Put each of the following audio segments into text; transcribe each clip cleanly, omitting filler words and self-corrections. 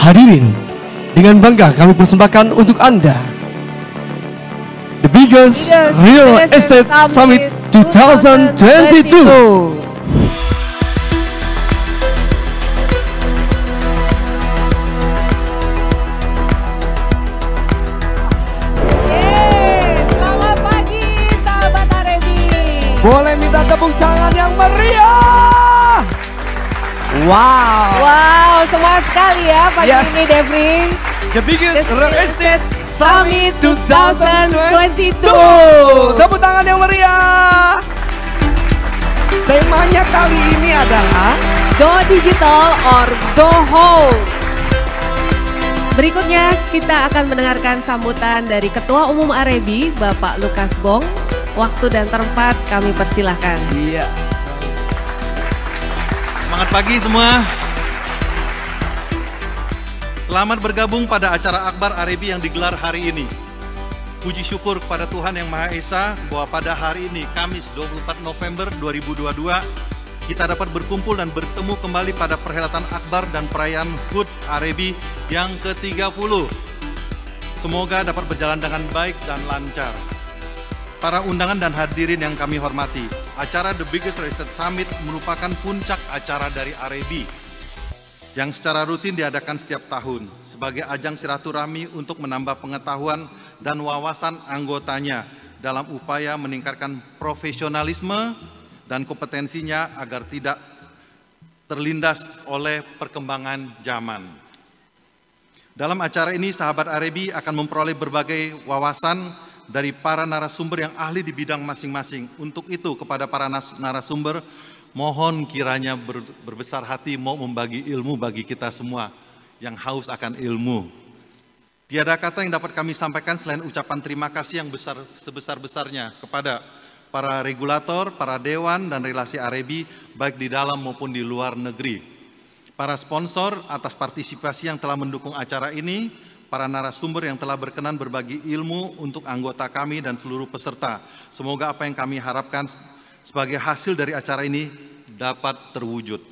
Hadirin, dengan bangga kami persembahkan untuk Anda The Biggest Real Estate Summit 2022. Boleh minta tepuk tangan yang meriah. Wow. Wow, semangat sekali ya pagi ini Devri. The Biggest Real Estate Summit 2022. Tepuk tangan yang meriah. Temanya kali ini adalah Go Digital or Go Home. Berikutnya kita akan mendengarkan sambutan dari Ketua Umum Arebi, Bapak Lukas Bong. Waktu dan tempat kami persilahkan. Iya. Semangat pagi semua. Selamat bergabung pada acara Akbar Arebi yang digelar hari ini. Puji syukur kepada Tuhan Yang Maha Esa bahwa pada hari ini, Kamis 24 November 2022, kita dapat berkumpul dan bertemu kembali pada perhelatan Akbar dan perayaan HUT Arebi yang ke-30. Semoga dapat berjalan dengan baik dan lancar. Para undangan dan hadirin yang kami hormati, acara The Biggest Real Estate Summit merupakan puncak acara dari Arebi yang secara rutin diadakan setiap tahun sebagai ajang silaturahmi untuk menambah pengetahuan dan wawasan anggotanya dalam upaya meningkatkan profesionalisme dan kompetensinya agar tidak terlindas oleh perkembangan zaman. Dalam acara ini, sahabat Arebi akan memperoleh berbagai wawasan dari para narasumber yang ahli di bidang masing-masing. Untuk itu, kepada para narasumber, mohon kiranya berbesar hati mau membagi ilmu bagi kita semua yang haus akan ilmu. Tiada kata yang dapat kami sampaikan selain ucapan terima kasih yang sebesar-besarnya kepada para regulator, para dewan, dan relasi Arebi, baik di dalam maupun di luar negeri. Para sponsor atas partisipasi yang telah mendukung acara ini, para narasumber yang telah berkenan berbagi ilmu untuk anggota kami dan seluruh peserta. Semoga apa yang kami harapkan sebagai hasil dari acara ini dapat terwujud.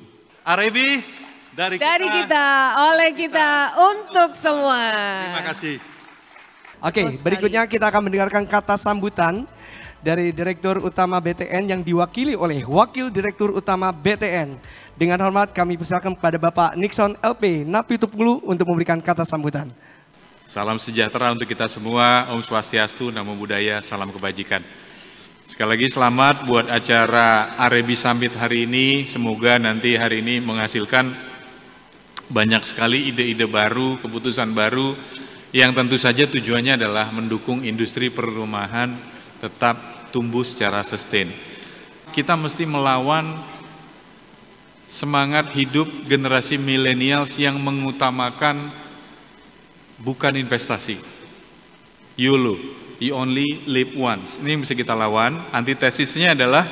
Arebi dari kita, oleh kita, untuk semua. Terima kasih. Oke, berikutnya kita akan mendengarkan kata sambutan dari Direktur Utama BTN yang diwakili oleh Wakil Direktur Utama BTN. Dengan hormat kami persilakan kepada Bapak Nixon LP Napitupulu untuk memberikan kata sambutan. Salam sejahtera untuk kita semua, Om Swastiastu, Namo Buddhaya, salam kebajikan. Sekali lagi selamat buat acara Arebi Summit hari ini, semoga nanti hari ini menghasilkan banyak sekali ide-ide baru, keputusan baru, yang tentu saja tujuannya adalah mendukung industri perumahan tetap tumbuh secara sustain. Kita mesti melawan semangat hidup generasi milenials yang mengutamakan bukan investasi. YOLO, you only live once. Ini bisa kita lawan. Antitesisnya adalah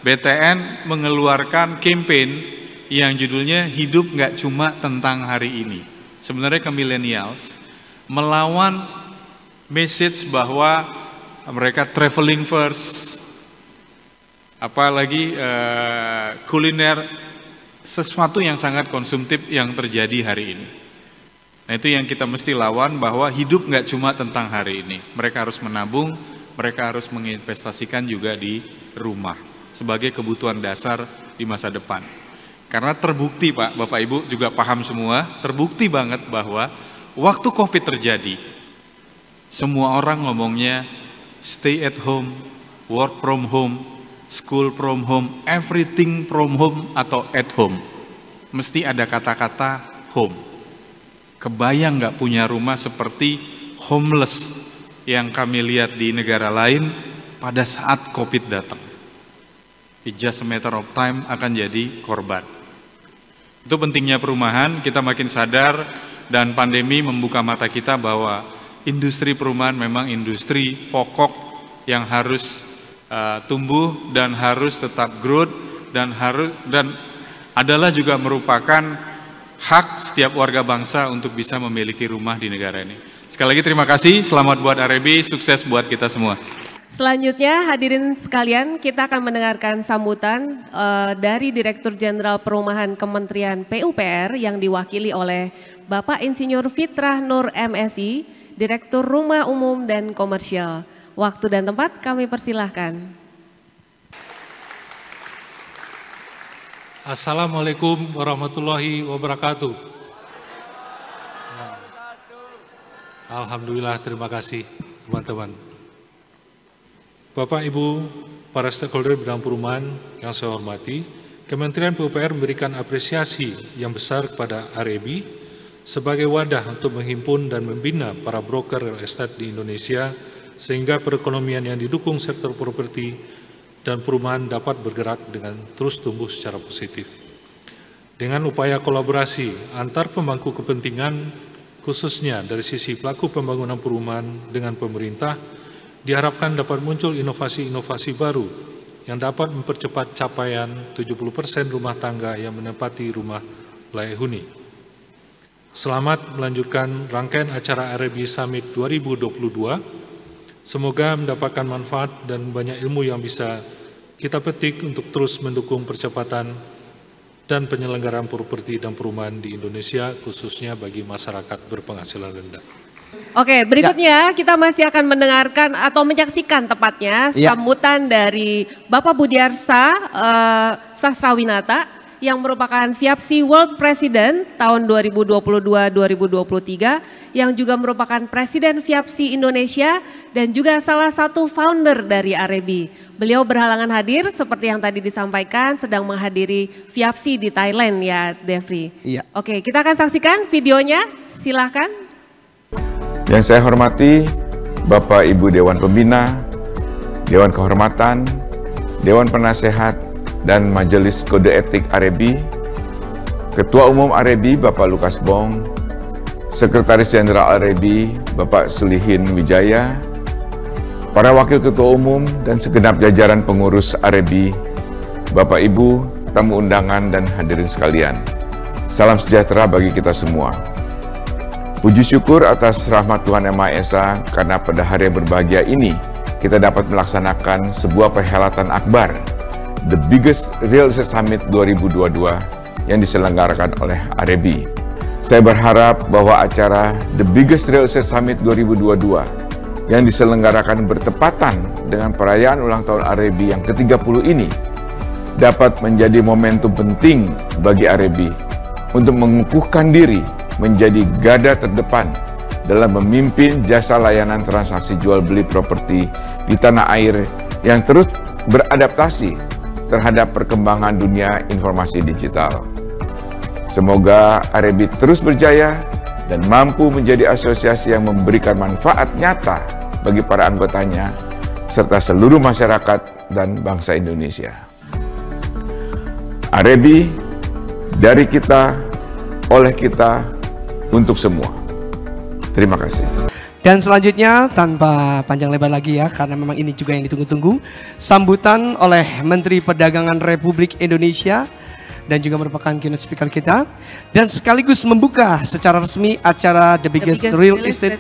BTN mengeluarkan campaign yang judulnya hidup nggak cuma tentang hari ini. Sebenarnya ke millennials melawan message bahwa mereka traveling first, apalagi kuliner, sesuatu yang sangat konsumtif yang terjadi hari ini. Nah, itu yang kita mesti lawan, bahwa hidup nggak cuma tentang hari ini. Mereka harus menabung, mereka harus menginvestasikan juga di rumah sebagai kebutuhan dasar di masa depan. Karena terbukti Pak, Bapak Ibu juga paham semua, terbukti banget bahwa waktu COVID terjadi, semua orang ngomongnya stay at home, work from home, school from home, everything from home atau at home. Mesti ada kata-kata home. Kebayang nggak punya rumah seperti homeless yang kami lihat di negara lain pada saat COVID datang. It's just a matter of time akan jadi korban. Itu pentingnya perumahan, kita makin sadar, dan pandemi membuka mata kita bahwa industri perumahan memang industri pokok yang harus tumbuh dan harus tetap growth, dan adalah juga merupakan hak setiap warga bangsa untuk bisa memiliki rumah di negara ini. Sekali lagi terima kasih, selamat buat Arebi, sukses buat kita semua. Selanjutnya hadirin sekalian, kita akan mendengarkan sambutan dari Direktur Jenderal Perumahan Kementerian PUPR yang diwakili oleh Bapak Insinyur Fitrah Nur MSI, Direktur Rumah Umum dan Komersial. Waktu dan tempat kami persilahkan. Assalamualaikum warahmatullahi wabarakatuh. Alhamdulillah, terima kasih teman-teman. Bapak, Ibu, para stakeholder bidang perumahan yang saya hormati, Kementerian PUPR memberikan apresiasi yang besar kepada REB sebagai wadah untuk menghimpun dan membina para broker real estate di Indonesia sehingga perekonomian yang didukung sektor properti dan perumahan dapat bergerak dengan terus tumbuh secara positif. Dengan upaya kolaborasi antar pemangku kepentingan, khususnya dari sisi pelaku pembangunan perumahan dengan pemerintah, diharapkan dapat muncul inovasi-inovasi baru yang dapat mempercepat capaian 70% rumah tangga yang menempati rumah layak huni. Selamat melanjutkan rangkaian acara REB Summit 2022. Semoga mendapatkan manfaat dan banyak ilmu yang bisa kita petik untuk terus mendukung percepatan dan penyelenggaraan properti dan perumahan di Indonesia, khususnya bagi masyarakat berpenghasilan rendah. Oke, berikutnya kita masih akan mendengarkan atau menyaksikan tepatnya sambutan dari Bapak Budiarsa Sastrawinata yang merupakan FIAPSI World President tahun 2022-2023 yang juga merupakan Presiden FIAPSI Indonesia dan juga salah satu founder dari REB. Beliau berhalangan hadir seperti yang tadi disampaikan sedang menghadiri FIAPSI di Thailand ya, Devri. Iya. Oke, kita akan saksikan videonya, silahkan. Yang saya hormati Bapak Ibu Dewan Pembina, Dewan Kehormatan, Dewan Penasehat, dan Majelis Kode Etik REB, Ketua Umum REB Bapak Lukas Bong, Sekretaris Jenderal REB Bapak Sulihin Wijaya, para Wakil Ketua Umum dan segenap jajaran pengurus REB, Bapak Ibu, tamu undangan dan hadirin sekalian. Salam sejahtera bagi kita semua. Puji syukur atas rahmat Tuhan Yang Maha Esa karena pada hari yang berbahagia ini kita dapat melaksanakan sebuah perhelatan akbar, The Biggest Real Estate Summit 2022 yang diselenggarakan oleh REB. Saya berharap bahwa acara The Biggest Real Estate Summit 2022 yang diselenggarakan bertepatan dengan perayaan ulang tahun REB yang ke-30 ini dapat menjadi momentum penting bagi REB untuk mengukuhkan diri menjadi garda terdepan dalam memimpin jasa layanan transaksi jual beli properti di tanah air yang terus beradaptasi terhadap perkembangan dunia informasi digital. Semoga REB terus berjaya dan mampu menjadi asosiasi yang memberikan manfaat nyata bagi para anggotanya serta seluruh masyarakat dan bangsa Indonesia. REB dari kita, oleh kita, untuk semua. Terima kasih. Dan selanjutnya tanpa panjang lebar lagi ya, karena memang ini juga yang ditunggu-tunggu, sambutan oleh Menteri Perdagangan Republik Indonesia dan juga merupakan keynote speaker kita dan sekaligus membuka secara resmi acara The Biggest Real Estate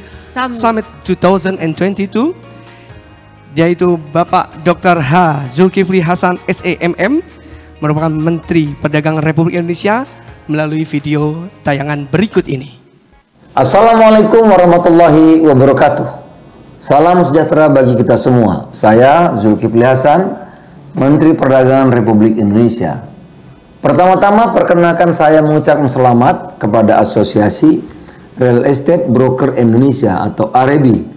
Summit 2022 yaitu Bapak Dr. H. Zulkifli Hasan SEMM merupakan Menteri Perdagangan Republik Indonesia melalui video tayangan berikut ini. Assalamualaikum warahmatullahi wabarakatuh. Salam sejahtera bagi kita semua. Saya Zulkifli Hasan, Menteri Perdagangan Republik Indonesia. Pertama-tama perkenalkan saya mengucapkan selamat kepada Asosiasi Real Estate Broker Indonesia atau REB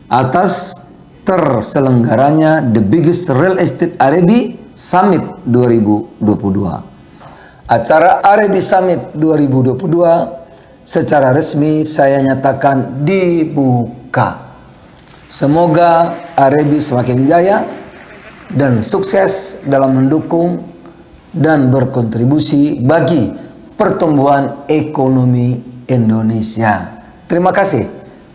atas terselenggaranya The Biggest Real Estate REB Summit 2022. Acara REB Summit 2022 secara resmi saya nyatakan dibuka. Semoga REB semakin jaya dan sukses dalam mendukung dan berkontribusi bagi pertumbuhan ekonomi Indonesia. Terima kasih.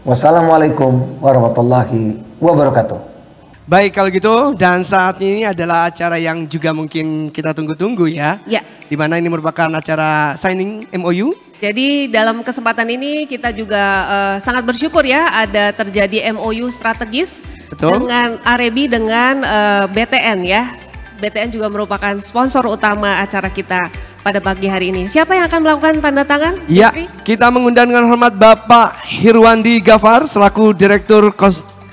Wassalamualaikum warahmatullahi wabarakatuh. Baik kalau gitu, dan saat ini adalah acara yang juga mungkin kita tunggu-tunggu ya. Ya. Di mana ini merupakan acara signing MOU. Jadi dalam kesempatan ini kita juga sangat bersyukur ya ada terjadi MOU strategis. Betul. Dengan REB dengan BTN ya. BTN juga merupakan sponsor utama acara kita pada pagi hari ini. Siapa yang akan melakukan tanda tangan? Ya, kita mengundang dengan hormat Bapak Hirwandi Gafar selaku Direktur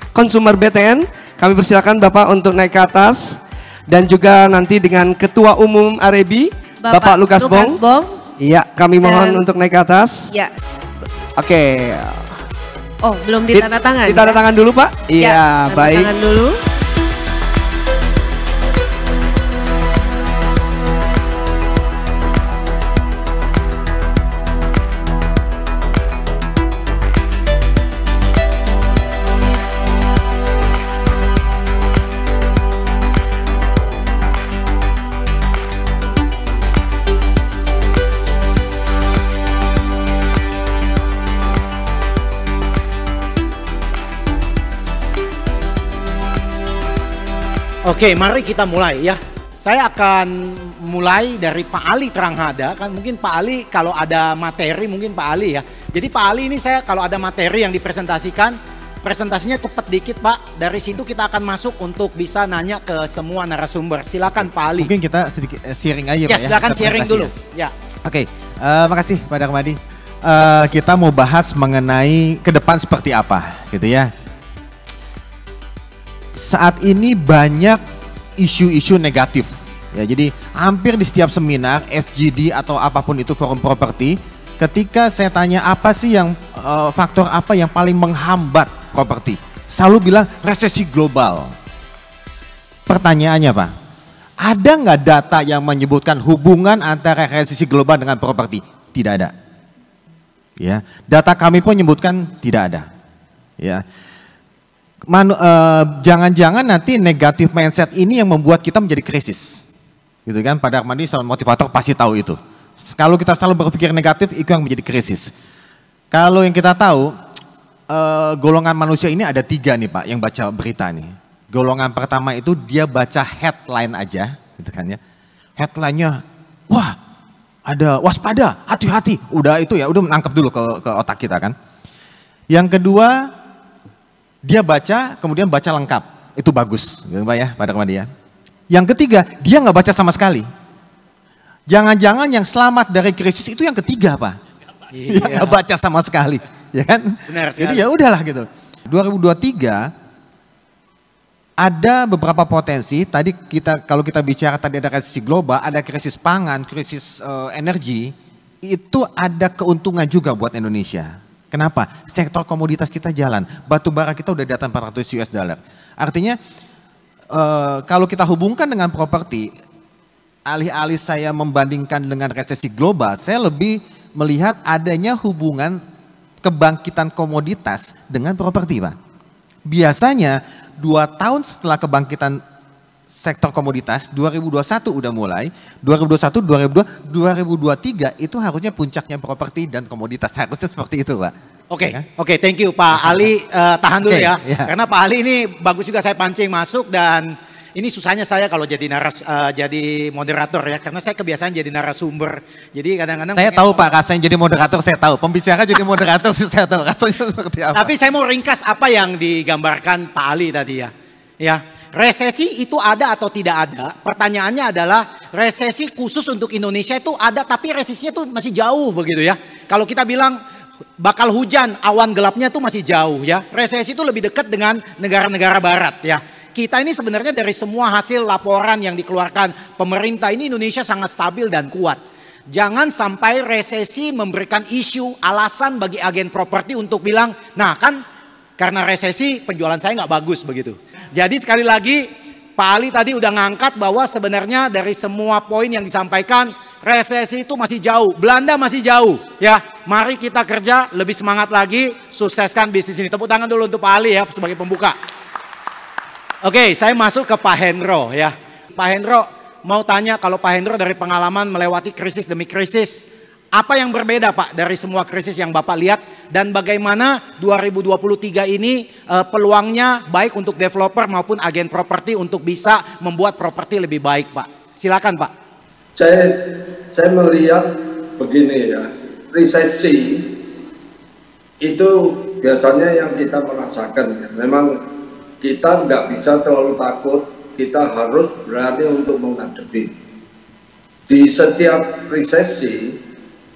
Konsumer BTN. Kami persilakan Bapak untuk naik ke atas. Dan juga nanti dengan Ketua Umum Arebi, Bapak Lukas Bong. Iya, kami mohon untuk naik ke atas. Ya. Oke. Oh, belum ditanda tangan. Ditanda tangan dulu, Pak. Iya, baik. Tanda tangan dulu. Oke, mari kita mulai ya. Saya akan mulai dari Pak Ali Tranghada. Kan mungkin Pak Ali kalau ada materi mungkin Pak Ali ya. Jadi Pak Ali ini saya kalau ada materi yang dipresentasikan, presentasinya cepat dikit Pak. Dari situ kita akan masuk untuk bisa nanya ke semua narasumber. Silakan Pak Ali. Mungkin kita sedikit sharing aja ya, Pak ya. Silakan sharing dulu. Ya. Oke, makasih Pak Darmadi. Kita mau bahas mengenai ke depan seperti apa gitu ya. Saat ini banyak isu-isu negatif ya, jadi hampir di setiap seminar FGD atau apapun itu forum properti, ketika saya tanya apa sih yang faktor apa yang paling menghambat properti, selalu bilang resesi global. Pertanyaannya Pak, ada nggak data yang menyebutkan hubungan antara resesi global dengan properti? Tidak ada ya, data kami pun menyebutkan tidak ada ya. Jangan-jangan nanti negatif mindset ini yang membuat kita menjadi krisis, gitu kan? Pak Darmadi seorang motivator pasti tahu itu. Kalau kita selalu berpikir negatif, itu yang menjadi krisis. Kalau yang kita tahu, golongan manusia ini ada 3 nih Pak, yang baca berita nih. Golongan pertama itu dia baca headline aja, gitu kan ya. Headline-nya, wah ada waspada, hati-hati. Udah itu ya, udah menangkap dulu ke otak kita kan. Yang kedua, dia baca, kemudian baca lengkap. Itu bagus, gitu Pak ya, Pak Darmadi ya. Yang ketiga, dia nggak baca sama sekali. Jangan-jangan yang selamat dari krisis itu yang ketiga Pak. Iya. Yang nggak baca sama sekali, ya kan? Benar sekali. Jadi ya udahlah gitu. 2023 ada beberapa potensi. Tadi kalau kita bicara tadi ada resesi global, ada krisis pangan, krisis energi, itu ada keuntungan juga buat Indonesia. Kenapa? Sektor komoditas kita jalan, batu bara kita udah di atas 400 US dollar. Artinya kalau kita hubungkan dengan properti, alih-alih saya membandingkan dengan resesi global, saya lebih melihat adanya hubungan kebangkitan komoditas dengan properti Pak. Biasanya 2 tahun setelah kebangkitan sektor komoditas, 2021 udah mulai, 2021, 2023 itu harusnya puncaknya properti dan komoditas, harusnya seperti itu Pak. Oke, thank you Pak Ali, tahan dulu ya. Karena Pak Ali ini bagus juga saya pancing masuk, dan ini susahnya saya kalau jadi jadi moderator ya, karena saya kebiasaan jadi narasumber. Jadi kadang-kadang saya tahu Pak rasanya jadi moderator, saya tahu. Pembicara jadi moderator saya tahu rasanya seperti apa. Tapi saya mau ringkas apa yang digambarkan Pak Ali tadi ya. Ya. Resesi itu ada atau tidak ada? Pertanyaannya adalah resesi khusus untuk Indonesia itu ada, tapi resesinya itu masih jauh begitu ya. Kalau kita bilang bakal hujan, awan gelapnya itu masih jauh ya. Resesi itu lebih dekat dengan negara-negara barat ya. Kita ini sebenarnya dari semua hasil laporan yang dikeluarkan pemerintah ini, Indonesia sangat stabil dan kuat. Jangan sampai resesi memberikan isu alasan bagi agen properti untuk bilang, nah kan karena resesi penjualan saya nggak bagus begitu. Jadi sekali lagi Pak Ali tadi udah ngangkat bahwa sebenarnya dari semua poin yang disampaikan, resesi itu masih jauh, Belanda masih jauh ya. Mari kita kerja lebih semangat lagi, sukseskan bisnis ini. Tepuk tangan dulu untuk Pak Ali ya sebagai pembuka. Oke, saya masuk ke Pak Hendro ya. Pak Hendro mau tanya, kalau Pak Hendro dari pengalaman melewati krisis demi krisis, apa yang berbeda Pak dari semua krisis yang Bapak lihat, dan bagaimana 2023 ini peluangnya baik untuk developer maupun agen properti untuk bisa membuat properti lebih baik Pak? Silakan Pak. Saya melihat begini ya, resesi itu biasanya yang kita merasakan. Memang kita nggak bisa terlalu takut, kita harus berani untuk menghadapi. Di di setiap resesi,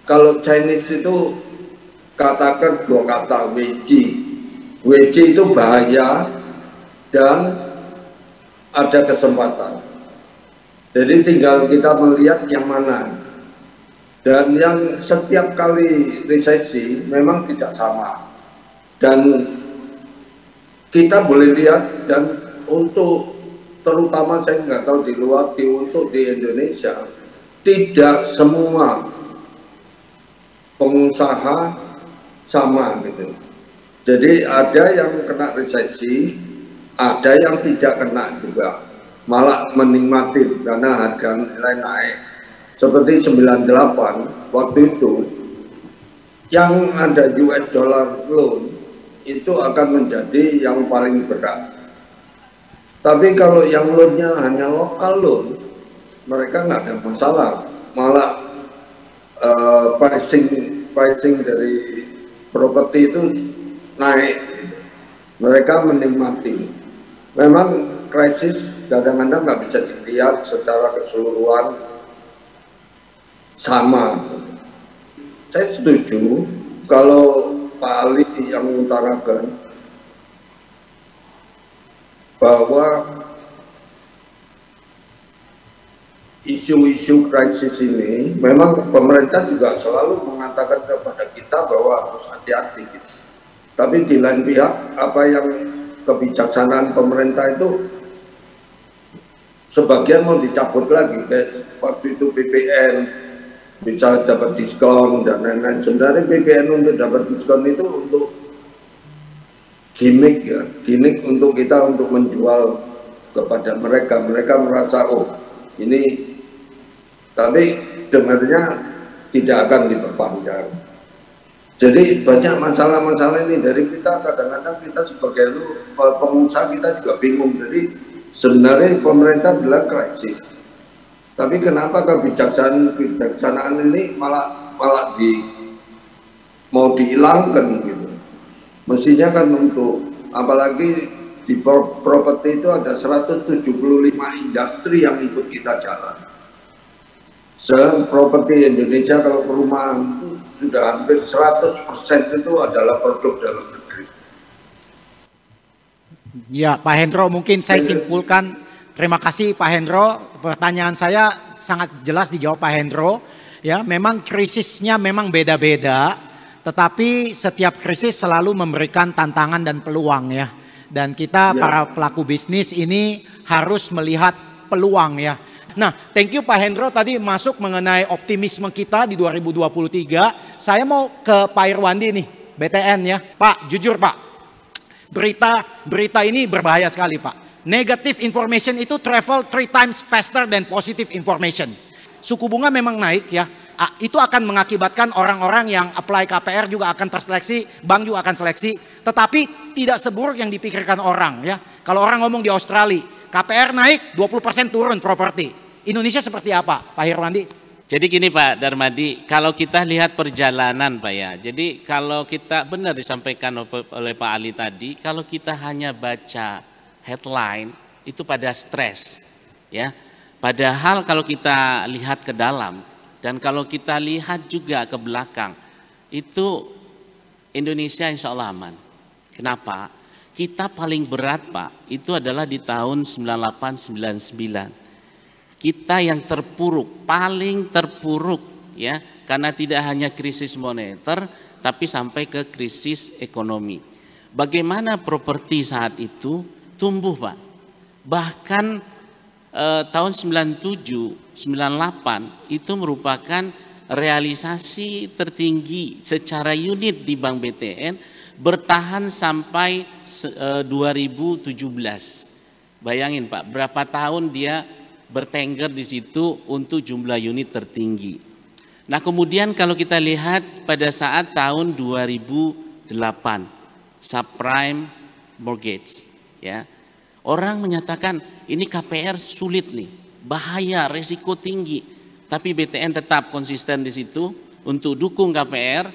kalau Chinese itu katakan dua kata WG itu bahaya dan ada kesempatan. Jadi tinggal kita melihat yang mana. Dan yang setiap kali resesi memang tidak sama. Dan kita boleh lihat, dan untuk terutama saya nggak tahu di luar, untuk di Indonesia, tidak semua pengusaha sama gitu. Jadi ada yang kena resesi, ada yang tidak kena juga, malah menikmati karena harga nilai naik. Seperti 98 waktu itu, yang ada US dollar loan itu akan menjadi yang paling berat. Tapi kalau yang loannya hanya lokal loan, mereka nggak ada masalah, malah pricing dari properti itu naik. Mereka menikmati. Memang krisis kadang-kadang nggak bisa dilihat secara keseluruhan sama. Saya setuju kalau Pak Ali yang mengutarakan bahwa isu-isu krisis ini memang pemerintah juga selalu mengatakan kepada kita bahwa harus hati-hati gitu. Tapi di lain pihak, apa yang kebijaksanaan pemerintah itu sebagian mau dicabut lagi, kayak waktu itu PPN bisa dapat diskon dan lain-lain. Sebenarnya PPN untuk dapat diskon itu untuk gimmick ya, gimmick untuk kita untuk menjual kepada mereka. Mereka merasa oh ini, tapi dengarnya tidak akan diperpanjang. Jadi banyak masalah-masalah ini dari kita, kadang-kadang kita sebagai pengusaha kita juga bingung. Jadi sebenarnya pemerintah bilang krisis, tapi kenapa kebijaksanaan ini malah mau dihilangkan gitu. Mestinya kan untuk, apalagi di properti itu ada 175 industri yang ikut kita jalan. Properti Indonesia kalau perumahan itu sudah hampir 100% itu adalah produk dalam negeri. Ya, Pak Hendro, mungkin saya simpulkan. Terima kasih Pak Hendro. Pertanyaan saya sangat jelas dijawab Pak Hendro. Ya, memang krisisnya memang beda-beda, tetapi setiap krisis selalu memberikan tantangan dan peluang ya. Dan kita para pelaku bisnis ini harus melihat peluang ya. Nah, thank you Pak Hendro tadi masuk mengenai optimisme kita di 2023. Saya mau ke Pak Irwandi nih, BTN ya. Pak, jujur Pak, berita ini berbahaya sekali Pak. Negative information itu travel 3 times faster than positive information. Suku bunga memang naik ya. Itu akan mengakibatkan orang-orang yang apply KPR juga akan terseleksi, bank juga akan seleksi. Tetapi tidak seburuk yang dipikirkan orang ya. Kalau orang ngomong di Australia, KPR naik 20% turun properti. Indonesia seperti apa Pak Irwandi? Jadi gini Pak Darmadi, kalau kita lihat perjalanan Pak ya. Jadi kalau kita benar disampaikan oleh Pak Ali tadi, kalau kita hanya baca headline itu pada stres ya. Padahal kalau kita lihat ke dalam dan kalau kita lihat juga ke belakang, itu Indonesia insya Allah aman. Kenapa? Kita paling berat Pak, itu adalah di tahun 98-99. Kita yang terpuruk, paling terpuruk ya, karena tidak hanya krisis moneter, tapi sampai ke krisis ekonomi. Bagaimana properti saat itu tumbuh Pak? Bahkan tahun 97, 98 itu merupakan realisasi tertinggi secara unit di Bank BTN, bertahan sampai 2017. Bayangin Pak, berapa tahun dia bertengger di situ untuk jumlah unit tertinggi. Nah kemudian kalau kita lihat pada saat tahun 2008 subprime mortgage ya, orang menyatakan ini KPR sulit nih, bahaya, resiko tinggi, tapi BTN tetap konsisten di situ untuk dukung KPR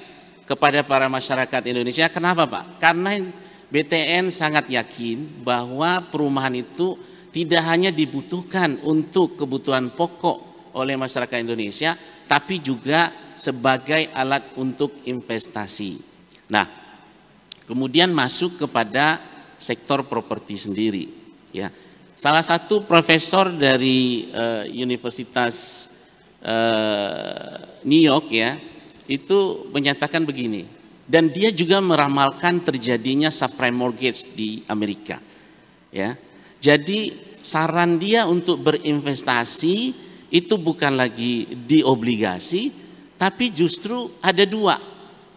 kepada para masyarakat Indonesia. Kenapa Pak? Karena BTN sangat yakin bahwa perumahan itu tidak hanya dibutuhkan untuk kebutuhan pokok oleh masyarakat Indonesia, tapi juga sebagai alat untuk investasi. Nah, kemudian masuk kepada sektor properti sendiri. Ya, salah satu profesor dari Universitas New York ya, itu menyatakan begini, dan dia juga meramalkan terjadinya subprime mortgage di Amerika. Ya, jadi saran dia untuk berinvestasi itu bukan lagi di obligasi, tapi justru ada dua,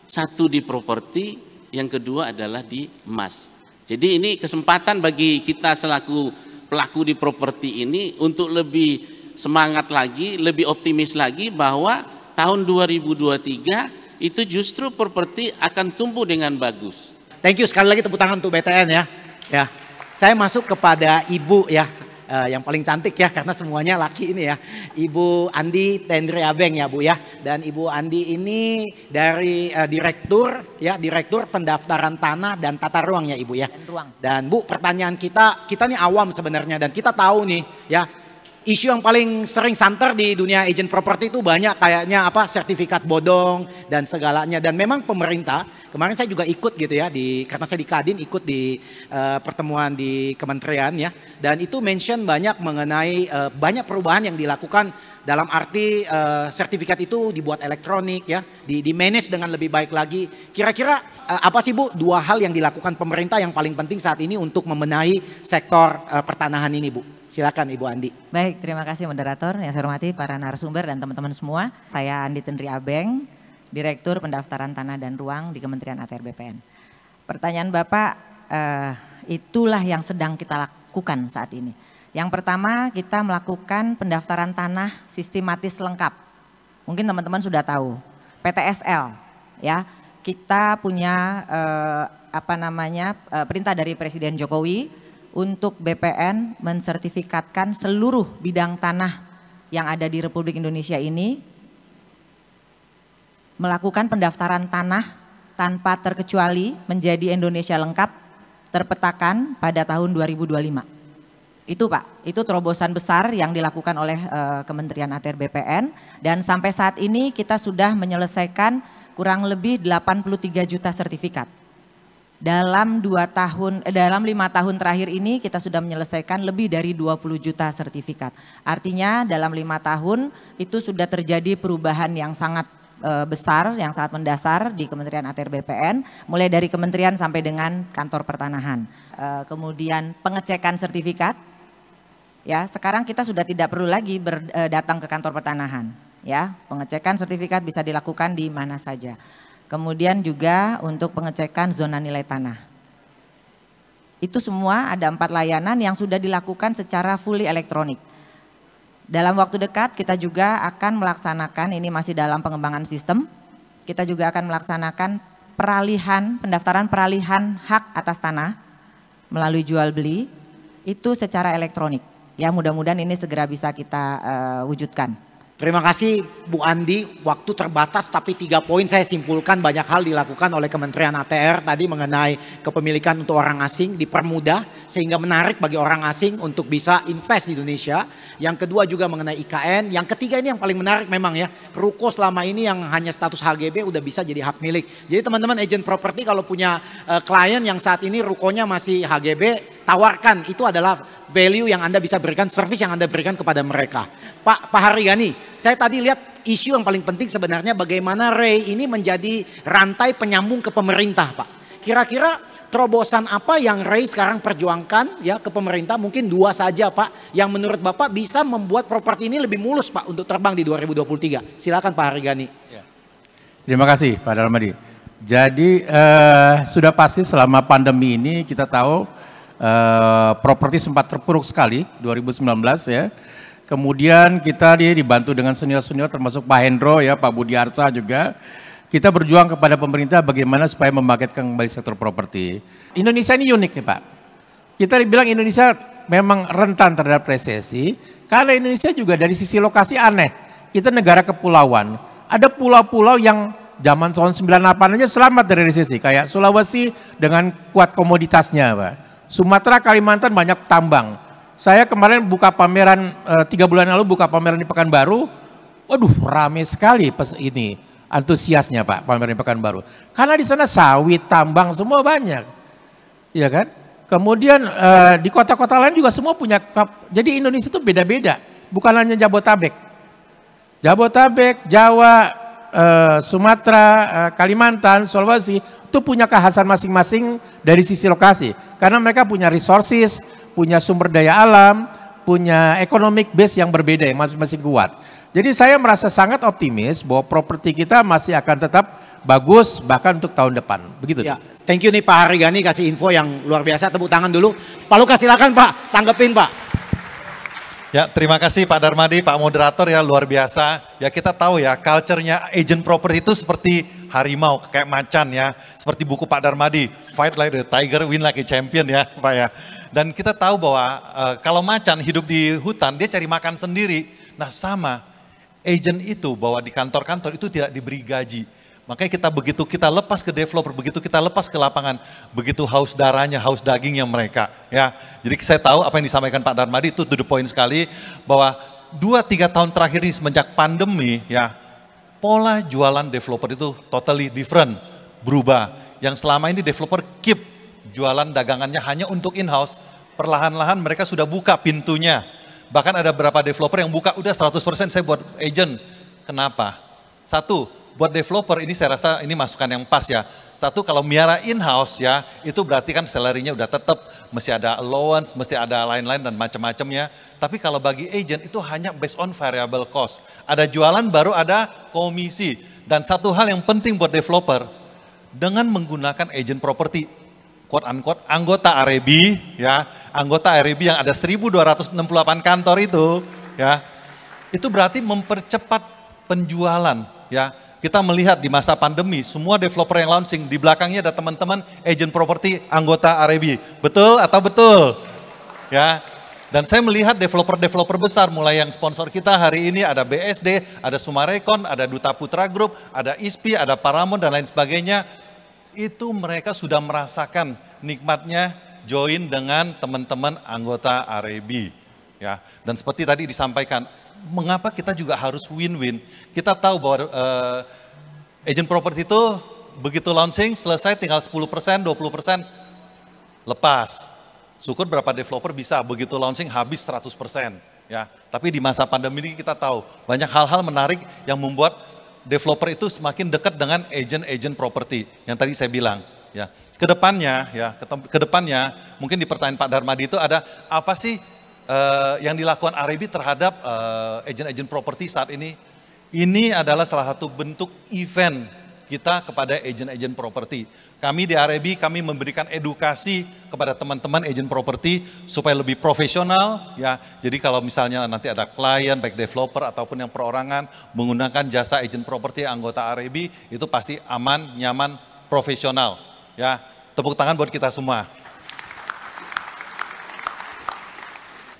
satu di properti, yang kedua adalah di emas. Jadi ini kesempatan bagi kita selaku pelaku di properti ini untuk lebih semangat lagi, lebih optimis lagi bahwa tahun 2023 itu justru properti akan tumbuh dengan bagus. Thank you, sekali lagi tepuk tangan untuk BTN ya. Ya, saya masuk kepada Ibu ya. Yang paling cantik ya, karena semuanya laki ini ya, Ibu Andi Tendri Abeng ya Bu ya. Dan Ibu Andi ini dari Direktur Pendaftaran Tanah dan Tata Ruang ya Ibu ya. Dan Bu, pertanyaan kita nih awam sebenarnya, dan kita tahu nih ya, isu yang paling sering santer di dunia agent properti itu banyak kayaknya sertifikat bodong dan segalanya. Dan memang pemerintah, kemarin saya juga ikut gitu ya, karena saya di Kadin ikut di pertemuan di kementerian ya. Dan itu mention banyak mengenai banyak perubahan yang dilakukan dalam arti sertifikat itu dibuat elektronik ya, di manage dengan lebih baik lagi. Kira-kira apa sih Bu dua hal yang dilakukan pemerintah yang paling penting saat ini untuk membenahi sektor pertanahan ini Bu? Silakan Ibu Andi. Baik, terima kasih moderator. Yang saya hormati para narasumber dan teman-teman semua. Saya Andi Tendri Abeng, Direktur Pendaftaran Tanah dan Ruang di Kementerian ATR BPN. Pertanyaan Bapak, itulah yang sedang kita lakukan saat ini. Yang pertama, kita melakukan pendaftaran tanah sistematis lengkap. Mungkin teman-teman sudah tahu, PTSL ya. Kita punya perintah dari Presiden Jokowi untuk BPN mensertifikatkan seluruh bidang tanah yang ada di Republik Indonesia ini melakukan pendaftaran tanah tanpa terkecuali menjadi Indonesia lengkap terpetakan pada tahun 2025. Itu Pak, itu terobosan besar yang dilakukan oleh Kementerian ATR BPN, dan sampai saat ini kita sudah menyelesaikan kurang lebih 83 juta sertifikat. Dalam 5 tahun terakhir ini kita sudah menyelesaikan lebih dari 20 juta sertifikat. Artinya dalam 5 tahun itu sudah terjadi perubahan yang sangat besar, yang sangat mendasar di Kementerian ATR BPN, mulai dari kementerian sampai dengan kantor pertanahan. Kemudian pengecekan sertifikat, ya sekarang kita sudah tidak perlu lagi datang ke kantor pertanahan. Ya, pengecekan sertifikat bisa dilakukan di mana saja. Kemudian juga untuk pengecekan zona nilai tanah. Itu semua ada 4 layanan yang sudah dilakukan secara fully elektronik. Dalam waktu dekat kita juga akan melaksanakan, ini masih dalam pengembangan sistem, kita juga akan melaksanakan pendaftaran peralihan hak atas tanah melalui jual beli, itu secara elektronik. Ya mudah-mudahan ini segera bisa kita wujudkan. Terima kasih Bu Andi, waktu terbatas tapi 3 poin saya simpulkan. Banyak hal dilakukan oleh Kementerian ATR tadi mengenai kepemilikan untuk orang asing dipermudah sehingga menarik bagi orang asing untuk bisa invest di Indonesia. Yang kedua juga mengenai IKN, yang ketiga ini yang paling menarik memang ya, ruko selama ini yang hanya status HGB udah bisa jadi hak milik. Jadi teman-teman agent property kalau punya klien yang saat ini rukonya masih HGB, tawarkan, itu adalah value yang Anda bisa berikan, service yang Anda berikan kepada mereka. Pak Haryani, saya tadi lihat isu yang paling penting sebenarnya bagaimana REI ini menjadi rantai penyambung ke pemerintah Pak. Kira-kira terobosan apa yang REI sekarang perjuangkan ya ke pemerintah? Mungkin 2 saja Pak, yang menurut Bapak bisa membuat properti ini lebih mulus Pak untuk terbang di 2023. Silakan Pak Haryani. Ya. Terima kasih Pak Darmadi. Jadi sudah pasti selama pandemi ini kita tahu properti sempat terpuruk sekali 2019 ya. Kemudian kita dibantu dengan senior-senior termasuk Pak Hendro ya, Pak Budi Arsa juga. Kita berjuang kepada pemerintah bagaimana supaya membangkitkan kembali sektor properti. Indonesia ini unik nih Pak. Kita dibilang Indonesia memang rentan terhadap resesi karena Indonesia juga dari sisi lokasi aneh. Kita negara kepulauan. Ada pulau-pulau yang zaman tahun 98 aja selamat dari resesi. Kayak Sulawesi dengan kuat komoditasnya Pak. Sumatera, Kalimantan banyak tambang. Saya kemarin buka pameran 3 bulan lalu buka pameran di Pekanbaru. Waduh, rame sekali ini antusiasnya Pak pameran di Pekanbaru. Karena di sana sawit, tambang semua banyak. Iya kan? Kemudian di kota-kota lain juga semua punya. Jadi Indonesia itu beda-beda, bukan hanya Jabotabek. Jabotabek, Jawa, Sumatera, Kalimantan, Sulawesi itu punya kekhasan masing-masing dari sisi lokasi. Karena mereka punya resources, punya sumber daya alam, punya economic base yang berbeda, yang masing-masing kuat. Jadi saya merasa sangat optimis bahwa properti kita masih akan tetap bagus bahkan untuk tahun depan. Begitu. Ya, thank you nih Pak Harigani kasih info yang luar biasa. Tepuk tangan dulu. Pak Lukas silakan Pak, tanggepin Pak. Ya, terima kasih Pak Darmadi, Pak Moderator ya, luar biasa. Ya kita tahu ya, culture-nya agent property itu seperti harimau, kayak macan ya. Seperti buku Pak Darmadi, Fight Like the Tiger, Win Like a Champion ya Pak ya. Dan kita tahu bahwa kalau macan hidup di hutan, dia cari makan sendiri. Nah sama, agent itu bahwa di kantor-kantor itu tidak diberi gaji. Makanya begitu kita lepas ke developer, begitu kita lepas ke lapangan, begitu haus darahnya, haus dagingnya mereka. Ya, jadi saya tahu apa yang disampaikan Pak Darmadi itu to the point sekali, bahwa 2-3 tahun terakhir ini semenjak pandemi, ya pola jualan developer itu totally different, berubah. Yang selama ini developer keep jualan dagangannya hanya untuk in-house, perlahan-lahan mereka sudah buka pintunya. Bahkan ada beberapa developer yang buka, udah 100% saya buat agent. Kenapa? Satu, buat developer ini saya rasa ini masukan yang pas ya. Satu, kalau miara in-house ya, itu berarti kan salary-nya udah tetap, mesti ada allowance, mesti ada lain-lain dan macam-macamnya. Tapi kalau bagi agent itu hanya based on variable cost. Ada jualan baru ada komisi. Dan satu hal yang penting buat developer, dengan menggunakan agent property, quote unquote anggota Arebi ya, anggota Arebi yang ada 1268 kantor itu ya, itu berarti mempercepat penjualan ya. Kita melihat di masa pandemi, semua developer yang launching, di belakangnya ada teman-teman agent property anggota Arebi. Betul atau betul? Ya. Dan saya melihat developer-developer besar, mulai yang sponsor kita hari ini ada BSD, ada Sumarekon, ada Duta Putra Group, ada ISPI, ada Paramount dan lain sebagainya. Itu mereka sudah merasakan nikmatnya join dengan teman-teman anggota Arebi. Ya. Dan seperti tadi disampaikan, mengapa kita juga harus win-win? Kita tahu bahwa agent property itu begitu launching, selesai tinggal 10%, 20% lepas. Syukur berapa developer bisa begitu launching habis 100%. Ya. Tapi di masa pandemi ini kita tahu banyak hal-hal menarik yang membuat developer itu semakin dekat dengan agent-agent property yang tadi saya bilang. Ya. Kedepannya mungkin di pertanyaan Pak Darmadi itu ada apa sih yang dilakukan Arebi terhadap agent-agent property saat ini? Ini adalah salah satu bentuk event kita kepada agent-agent property. Kami di Arebi, kami memberikan edukasi kepada teman-teman agent property supaya lebih profesional ya. Jadi kalau misalnya nanti ada klien, baik developer ataupun yang perorangan menggunakan jasa agent property anggota Arebi, itu pasti aman, nyaman, profesional ya. Tepuk tangan buat kita semua.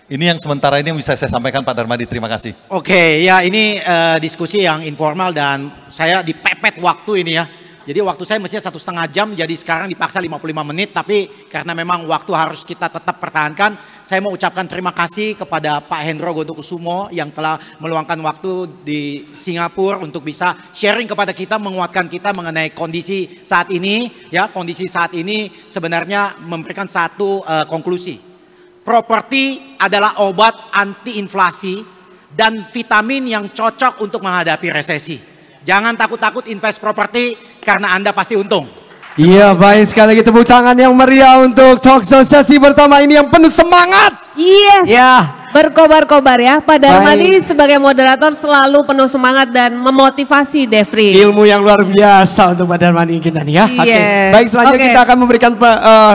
Ini yang sementara ini yang bisa saya sampaikan Pak Darmadi, terima kasih. Oke, ya ini diskusi yang informal dan saya dipepet waktu ini ya. Jadi waktu saya mestinya 1,5 jam, jadi sekarang dipaksa 55 menit. Tapi karena memang waktu harus kita tetap pertahankan, saya mau ucapkan terima kasih kepada Pak Hendro Gondokusumo yang telah meluangkan waktu di Singapura untuk bisa sharing kepada kita, menguatkan kita mengenai kondisi saat ini. Ya, kondisi saat ini sebenarnya memberikan satu konklusi. Properti adalah obat anti inflasi dan vitamin yang cocok untuk menghadapi resesi. Jangan takut-takut invest properti karena Anda pasti untung. Iya, baik, sekali lagi tepuk tangan yang meriah untuk talkshow sesi pertama ini yang penuh semangat. Yes. Ya. Berkobar-kobar ya. Pak Darmadi sebagai moderator selalu penuh semangat dan memotivasi Devri. Ilmu yang luar biasa untuk Pak Darmadi kita nih ya. Yes. Oke. Baik, selanjutnya kita akan memberikan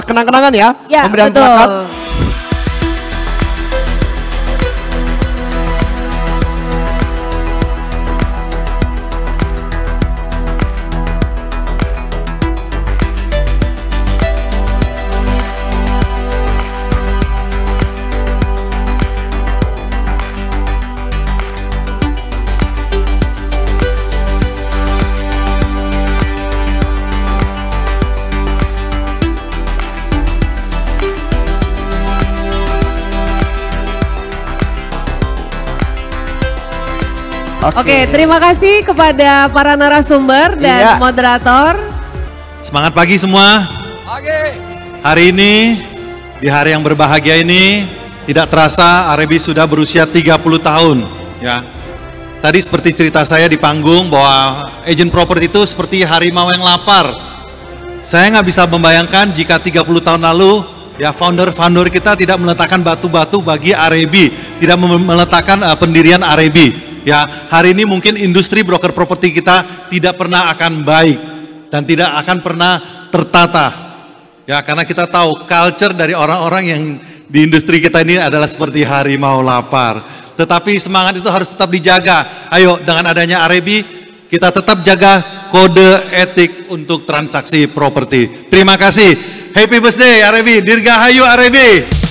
kenang-kenangan ya. Ya, pemberian betul. plakat. Oke, terima kasih kepada para narasumber dan moderator. Semangat pagi semua. Hari ini, di hari yang berbahagia ini, tidak terasa Arebi sudah berusia 30 tahun. Ya. Tadi seperti cerita saya di panggung bahwa agent properti itu seperti harimau yang lapar. Saya nggak bisa membayangkan jika 30 tahun lalu ya founder kita tidak meletakkan batu-batu bagi Arebi, tidak meletakkan pendirian Arebi. Ya, hari ini mungkin industri broker properti kita tidak pernah akan baik dan tidak akan pernah tertata. Ya, karena kita tahu culture dari orang-orang yang di industri kita ini adalah seperti harimau lapar. Tetapi semangat itu harus tetap dijaga. Ayo, dengan adanya Arebi, kita tetap jaga kode etik untuk transaksi properti. Terima kasih. Happy birthday Arebi, Dirgahayu Arebi.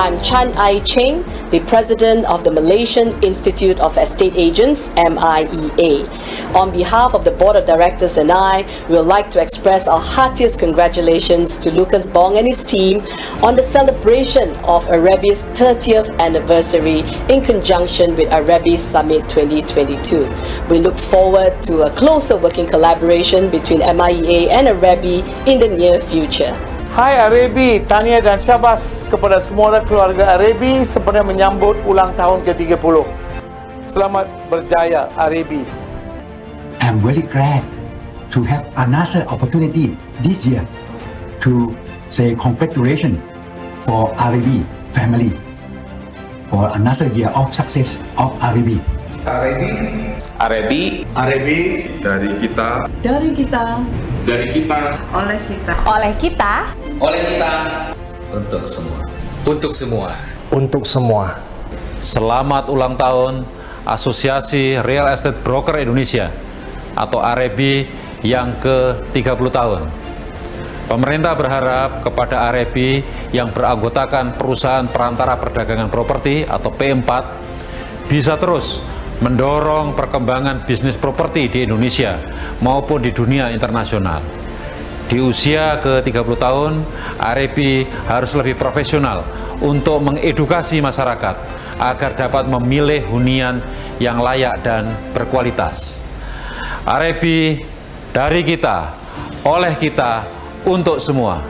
I'm Chan Ai Cheng, the President of the Malaysian Institute of Estate Agents, MIEA. On behalf of the Board of Directors and I, we would like to express our heartiest congratulations to Lucas Bong and his team on the celebration of Arebi's 30th anniversary in conjunction with Arebi Summit 2022. We look forward to a closer working collaboration between MIEA and Arebi in the near future. Hai Arebi, tahniah dan syabas kepada semua keluarga Arebi sempena menyambut ulang tahun ke-30. Selamat berjaya Arebi. I'm very glad to have another opportunity this year to say congratulations for Arebi family for another year of success of Arebi. Arebi, Arebi, Arebi, dari kita, dari kita, dari kita, oleh kita, oleh kita, oleh kita, untuk semua, untuk semua, untuk semua. Selamat ulang tahun Asosiasi Real Estate Broker Indonesia atau Arebi yang ke-30 tahun. Pemerintah berharap kepada Arebi yang beranggotakan Perusahaan Perantara Perdagangan Properti atau P4 bisa terus mendorong perkembangan bisnis properti di Indonesia maupun di dunia internasional. Di usia ke-30 tahun, Arebi harus lebih profesional untuk mengedukasi masyarakat agar dapat memilih hunian yang layak dan berkualitas. Arebi, dari kita, oleh kita, untuk semua.